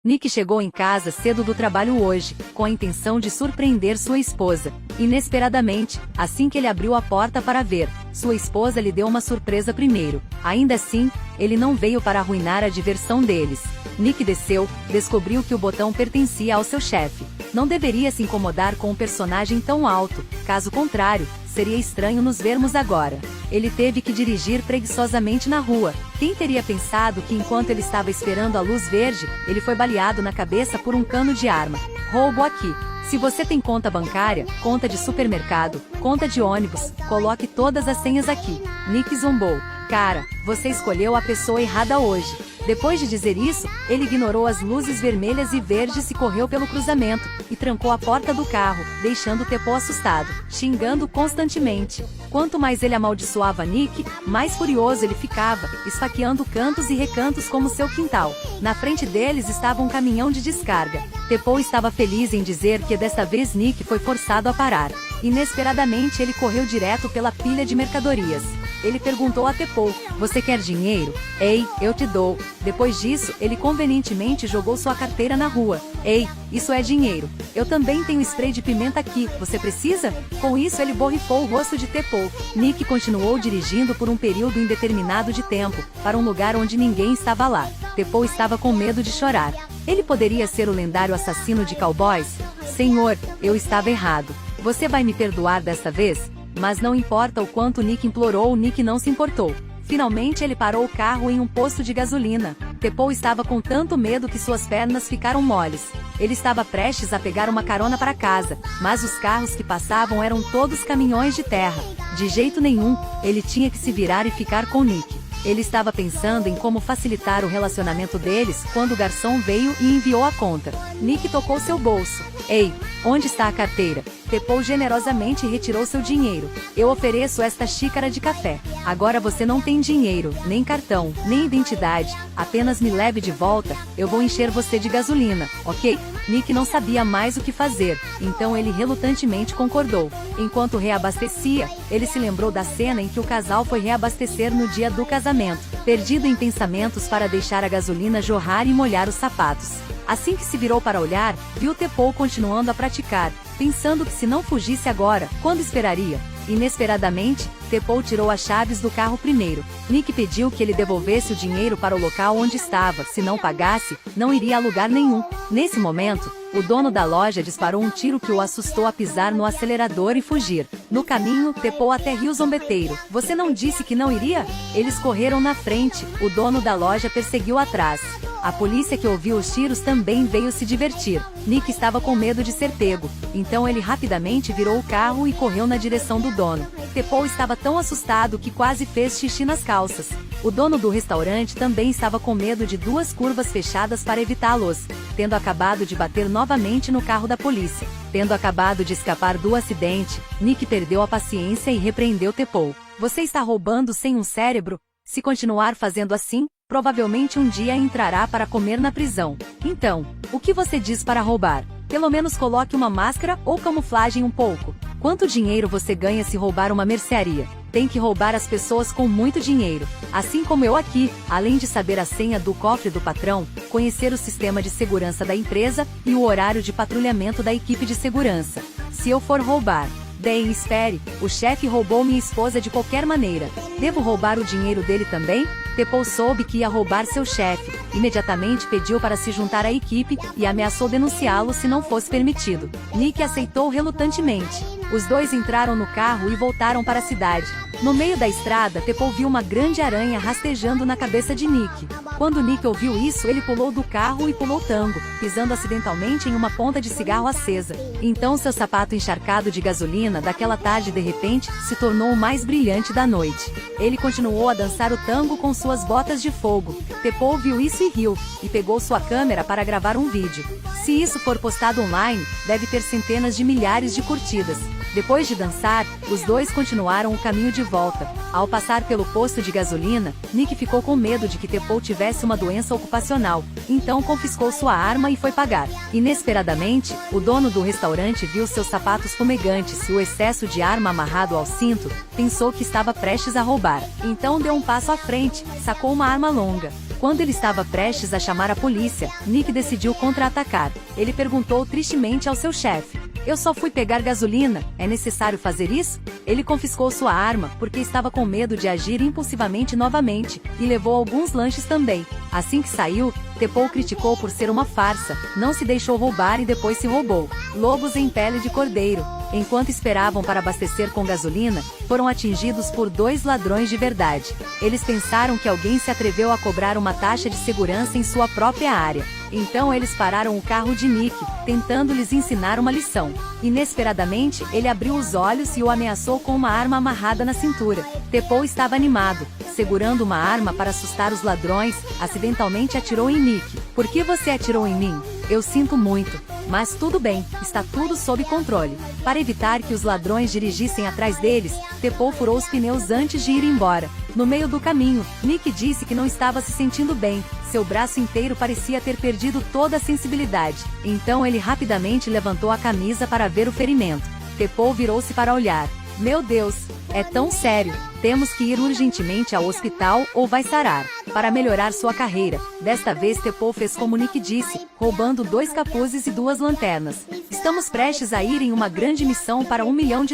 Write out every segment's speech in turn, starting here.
Nick chegou em casa cedo do trabalho hoje, com a intenção de surpreender sua esposa. Inesperadamente, assim que ele abriu a porta para ver, sua esposa lhe deu uma surpresa primeiro. Ainda assim, ele não veio para arruinar a diversão deles. Nick desceu, descobriu que o botão pertencia ao seu chefe. Não deveria se incomodar com um personagem tão alto, caso contrário, seria estranho nos vermos agora. Ele teve que dirigir preguiçosamente na rua. Quem teria pensado que enquanto ele estava esperando a luz verde, ele foi baleado na cabeça por um cano de arma. Roubo aqui. Se você tem conta bancária, conta de supermercado, conta de ônibus, coloque todas as senhas aqui. Nick zombou. Cara, você escolheu a pessoa errada hoje. Depois de dizer isso, ele ignorou as luzes vermelhas e verdes e correu pelo cruzamento, e trancou a porta do carro, deixando Tepo assustado, xingando constantemente. Quanto mais ele amaldiçoava Nick, mais furioso ele ficava, esfaqueando cantos e recantos como seu quintal. Na frente deles estava um caminhão de descarga. Tepo estava feliz em dizer que desta vez Nick foi forçado a parar. Inesperadamente ele correu direto pela pilha de mercadorias. Ele perguntou a Tepo, você quer dinheiro? Ei, eu te dou. Depois disso, ele convenientemente jogou sua carteira na rua. Ei, isso é dinheiro. Eu também tenho spray de pimenta aqui, você precisa? Com isso ele borrifou o rosto de Tepo. Nick continuou dirigindo por um período indeterminado de tempo, para um lugar onde ninguém estava lá. Tepo estava com medo de chorar. Ele poderia ser o lendário assassino de cowboys? Senhor, eu estava errado. Você vai me perdoar desta vez? Mas não importa o quanto Nick implorou, Nick não se importou. Finalmente ele parou o carro em um posto de gasolina. Tepo estava com tanto medo que suas pernas ficaram moles. Ele estava prestes a pegar uma carona para casa, mas os carros que passavam eram todos caminhões de terra. De jeito nenhum, ele tinha que se virar e ficar com Nick. Ele estava pensando em como facilitar o relacionamento deles quando o garçom veio e enviou a conta. Nick tocou seu bolso. Ei, onde está a carteira? Tepo generosamente retirou seu dinheiro. Eu ofereço esta xícara de café. Agora você não tem dinheiro, nem cartão, nem identidade. Apenas me leve de volta, eu vou encher você de gasolina, ok? Nick não sabia mais o que fazer, então ele relutantemente concordou. Enquanto reabastecia, ele se lembrou da cena em que o casal foi reabastecer no dia do casamento, perdido em pensamentos para deixar a gasolina jorrar e molhar os sapatos. Assim que se virou para olhar, viu Tepo continuando a praticar, pensando que se não fugisse agora, quando esperaria? Inesperadamente, Tepo tirou as chaves do carro primeiro. Nick pediu que ele devolvesse o dinheiro para o local onde estava. Se não pagasse, não iria a lugar nenhum. Nesse momento, o dono da loja disparou um tiro que o assustou a pisar no acelerador e fugir. No caminho, Tepo até riu zombeteiro. Você não disse que não iria? Eles correram na frente, o dono da loja perseguiu atrás. A polícia que ouviu os tiros também veio se divertir. Nick estava com medo de ser pego, então ele rapidamente virou o carro e correu na direção do dono. Tepo estava tão assustado que quase fez xixi nas calças. O dono do restaurante também estava com medo de duas curvas fechadas para evitá-los, tendo acabado de bater novamente no carro da polícia. Tendo acabado de escapar do acidente, Nick perdeu a paciência e repreendeu Tepo. Você está roubando sem um cérebro? Se continuar fazendo assim, provavelmente um dia entrará para comer na prisão. Então, o que você diz para roubar? Pelo menos coloque uma máscara ou camuflagem um pouco. Quanto dinheiro você ganha se roubar uma mercearia? Tem que roubar as pessoas com muito dinheiro. Assim como eu aqui, além de saber a senha do cofre do patrão, conhecer o sistema de segurança da empresa e o horário de patrulhamento da equipe de segurança. Se eu for roubar, bem, espere, o chefe roubou minha esposa de qualquer maneira. Devo roubar o dinheiro dele também? Tepo soube que ia roubar seu chefe. Imediatamente pediu para se juntar à equipe e ameaçou denunciá-lo se não fosse permitido. Nick aceitou relutantemente. Os dois entraram no carro e voltaram para a cidade. No meio da estrada, Tepo viu uma grande aranha rastejando na cabeça de Nick. Quando Nick ouviu isso, ele pulou do carro e pulou tango, pisando acidentalmente em uma ponta de cigarro acesa. Então seu sapato encharcado de gasolina daquela tarde de repente se tornou o mais brilhante da noite. Ele continuou a dançar o tango com suas botas de fogo. Tepo ouviu isso e riu, e pegou sua câmera para gravar um vídeo. Se isso for postado online, deve ter centenas de milhares de curtidas. Depois de dançar, os dois continuaram o caminho de volta. Ao passar pelo posto de gasolina, Nick ficou com medo de que Tepou tivesse uma doença ocupacional, então confiscou sua arma e foi pagar. Inesperadamente, o dono do restaurante viu seus sapatos fumegantes e o excesso de arma amarrado ao cinto, pensou que estava prestes a roubar. Então deu um passo à frente, sacou uma arma longa. Quando ele estava prestes a chamar a polícia, Nick decidiu contra-atacar. Ele perguntou tristemente ao seu chefe: "Eu só fui pegar gasolina, é necessário fazer isso?" Ele confiscou sua arma, porque estava com medo de agir impulsivamente novamente, e levou alguns lanches também. Assim que saiu, Tepou criticou por ser uma farsa, não se deixou roubar e depois se roubou. Lobos em pele de cordeiro. Enquanto esperavam para abastecer com gasolina, foram atingidos por 2 ladrões de verdade. Eles pensaram que alguém se atreveu a cobrar uma taxa de segurança em sua própria área. Então eles pararam o carro de Nick, tentando lhes ensinar uma lição. Inesperadamente, ele abriu os olhos e o ameaçou com uma arma amarrada na cintura. Tepou estava animado, segurando uma arma para assustar os ladrões, acidentalmente atirou em Nick. "Por que você atirou em mim? Eu sinto muito. Mas tudo bem, está tudo sob controle." Para evitar que os ladrões dirigissem atrás deles, Tepou furou os pneus antes de ir embora. No meio do caminho, Nick disse que não estava se sentindo bem, seu braço inteiro parecia ter perdido toda a sensibilidade. Então ele rapidamente levantou a camisa para ver o ferimento. Tepou virou-se para olhar. "Meu Deus, é tão sério. Temos que ir urgentemente ao hospital ou vai sarar." Para melhorar sua carreira, desta vez Tepou fez como Nick disse, roubando 2 capuzes e 2 lanternas. "Estamos prestes a ir em uma grande missão para $1 milhão.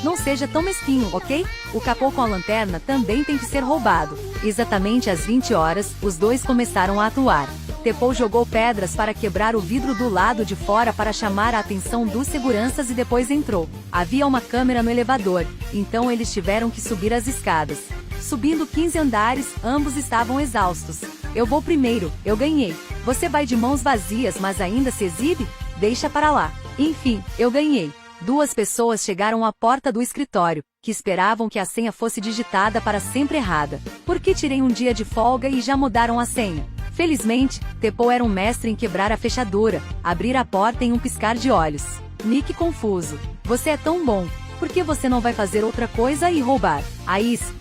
Não seja tão mesquinho, ok? O capô com a lanterna também tem que ser roubado." Exatamente às 20 horas, os dois começaram a atuar. Tepou jogou pedras para quebrar o vidro do lado de fora para chamar a atenção dos seguranças e depois entrou. Havia uma câmera no elevador, então eles tiveram que subir as escadas. Subindo 15 andares, ambos estavam exaustos. "Eu vou primeiro, eu ganhei." "Você vai de mãos vazias, mas ainda se exibe? Deixa para lá." "Enfim, eu ganhei." 2 pessoas chegaram à porta do escritório, que esperavam que a senha fosse digitada para sempre errada. "Por que tirei um dia de folga e já mudaram a senha?" Felizmente, Tepou era um mestre em quebrar a fechadura, abrir a porta em um piscar de olhos. Nick confuso. "Você é tão bom. Por que você não vai fazer outra coisa e roubar?"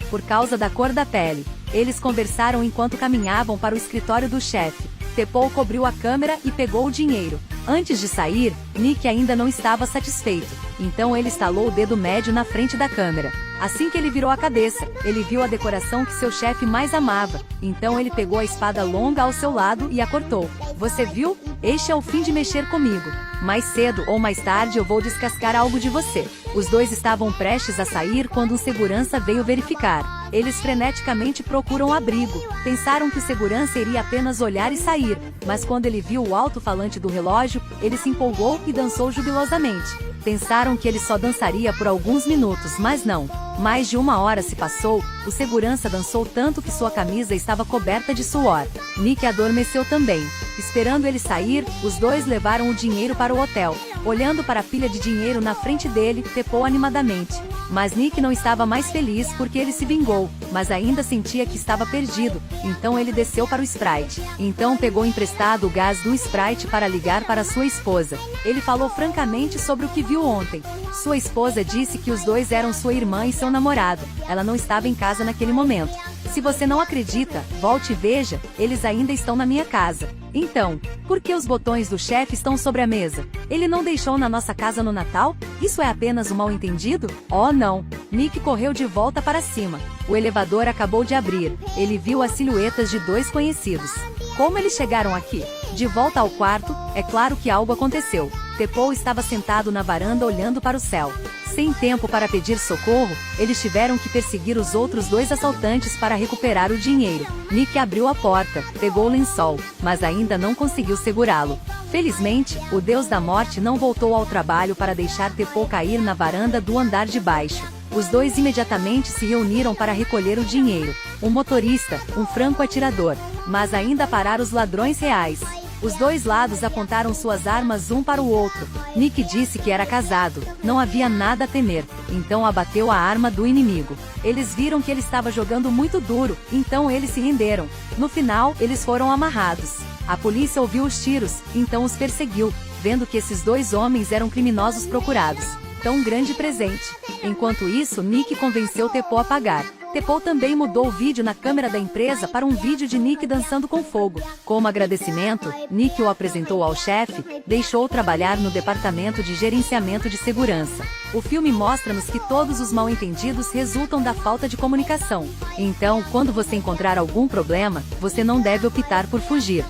Por causa da cor da pele." Eles conversaram enquanto caminhavam para o escritório do chefe. Tepou cobriu a câmera e pegou o dinheiro. Antes de sair, Nick ainda não estava satisfeito, então ele estalou o dedo médio na frente da câmera. Assim que ele virou a cabeça, ele viu a decoração que seu chefe mais amava, então ele pegou a espada longa ao seu lado e a cortou. "Você viu? Este é o fim de mexer comigo. Mais cedo ou mais tarde eu vou descascar algo de você." Os dois estavam prestes a sair quando um segurança veio verificar. Eles freneticamente procuram abrigo. Pensaram que o segurança iria apenas olhar e sair, mas quando ele viu o alto-falante do relógio, ele se empolgou e dançou jubilosamente. Pensaram que ele só dançaria por alguns minutos, mas não. Mais de 1 hora se passou, o segurança dançou tanto que sua camisa estava coberta de suor. Nick adormeceu também. Esperando ele sair, os dois levaram o dinheiro para o hotel. Olhando para a pilha de dinheiro na frente dele, Tepou animadamente. Mas Nick não estava mais feliz porque ele se vingou, mas ainda sentia que estava perdido, então ele desceu para o Sprite. Então pegou emprestado o gás do Sprite para ligar para sua esposa. Ele falou francamente sobre o que viu ontem. Sua esposa disse que os dois eram sua irmã e seu namorado. Ela não estava em casa naquele momento. "Se você não acredita, volte e veja, eles ainda estão na minha casa." "Então, por que os botões do chefe estão sobre a mesa? Ele não deixou na nossa casa no Natal? Isso é apenas um mal-entendido?" "Oh não." Nick correu de volta para cima. O elevador acabou de abrir. Ele viu as silhuetas de 2 conhecidos. Como eles chegaram aqui? De volta ao quarto, é claro que algo aconteceu. Tepou estava sentado na varanda olhando para o céu. Sem tempo para pedir socorro, eles tiveram que perseguir os outros 2 assaltantes para recuperar o dinheiro. Nick abriu a porta, pegou o lençol, mas ainda não conseguiu segurá-lo. Felizmente, o deus da morte não voltou ao trabalho para deixar Tepou cair na varanda do andar de baixo. Os 2 imediatamente se reuniram para recolher o dinheiro. Um motorista, um franco atirador, mas ainda parar os ladrões reais. Os 2 lados apontaram suas armas um para o outro. Nick disse que era casado, não havia nada a temer, então abateu a arma do inimigo. Eles viram que ele estava jogando muito duro, então eles se renderam. No final, eles foram amarrados. A polícia ouviu os tiros, então os perseguiu, vendo que esses 2 homens eram criminosos procurados. tão grande presente. Enquanto isso, Nick convenceu Tepo a pagar. Tepo também mudou o vídeo na câmera da empresa para um vídeo de Nick dançando com fogo. Como agradecimento, Nick o apresentou ao chefe, deixou trabalhar no departamento de gerenciamento de segurança. O filme mostra-nos que todos os mal-entendidos resultam da falta de comunicação. Então, quando você encontrar algum problema, você não deve optar por fugir.